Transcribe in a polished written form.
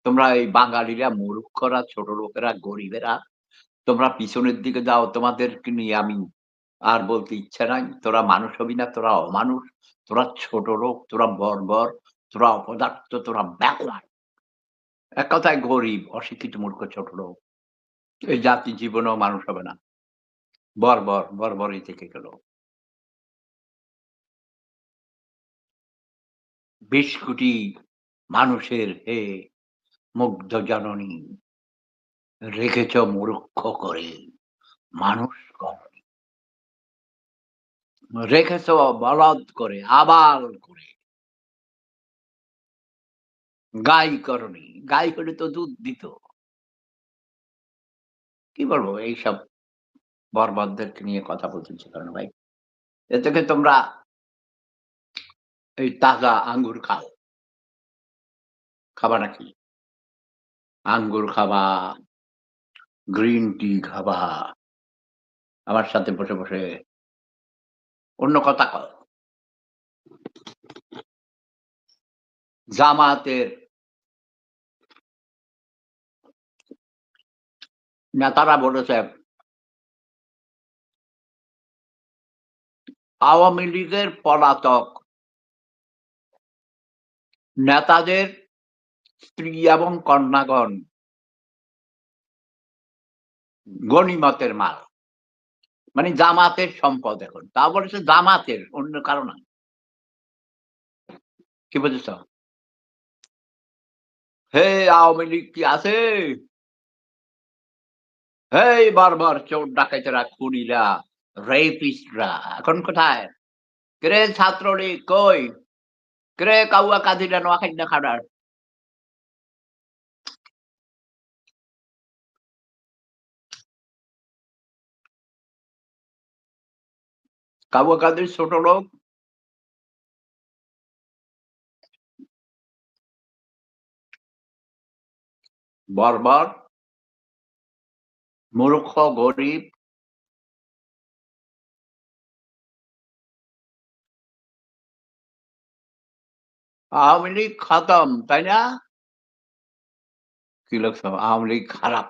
তোমরা এই বাঙালিরা, মূর্খরা, ছোট লোকেরা, গরিবেরা, তোমরা পিছনের দিকে যাও। তোমাদেরকে নিয়ে আমি আর বলতে ইচ্ছা নাই। তোরা মানুষ হবি না, তোরা অমানুষ, তোরা ছোট লোক, তোরা বর্বর, তোরা অপদার্থ, তোরা ব্যাকওয়ার্ড। এক কথায় গরিব, অশিক্ষিত, মূর্খ, ছোট লোক। এই জাতি জীবনেও মানুষ হবে না। বর্বর, বর্বরই থেকে গেল। ২০ কোটি মানুষের হে মুগ্ধ জননী, রেখেছ মূর্খ করে, মানুষ করনি। রেখেছ বলদ করে, আবাল করে, গাই করনি। গাই হলে তো দুধ দিত। কি বলবো এইসব বর্বরদেরকে নিয়ে কথা বলতে ইচ্ছে করে না ভাই। এ থেকে তোমরা এই তাজা আঙ্গুর খাও। খাবা নাকি? আঙ্গুর খাবা, গ্রিন টি খাবা। আমার সাথে বসে, বসে অন্য কথা কও। জামায়াতের নেতারা বলেছে, আওয়ামী লীগের পলাতক নেতাদের স্ত্রী এবং কন্যাগণ গনিমতের মাল। মানে জামাতের সম্পদ এখন। তাও বলেছে জামাতের, অন্য কারো না। কি বুঝেছ? হে আওয়ামী লীগ কি আছে? হেই বর্বর চোর ডাকাইতেরা, খুনিরা, রেপিস্টরা এখন কোথায়? কিরে ছাত্রলীগ কই? কিরে কাউয়া কাজিরা নোয়াখাইন্দা খাড়ার? কাউয়া কাদের ছোট লোক, বর্বর, মূর্খ, গরিব। আওয়ামী লীগ খতম, তাই না? কি লিখছো? আওয়ামী লীগ খারাপ।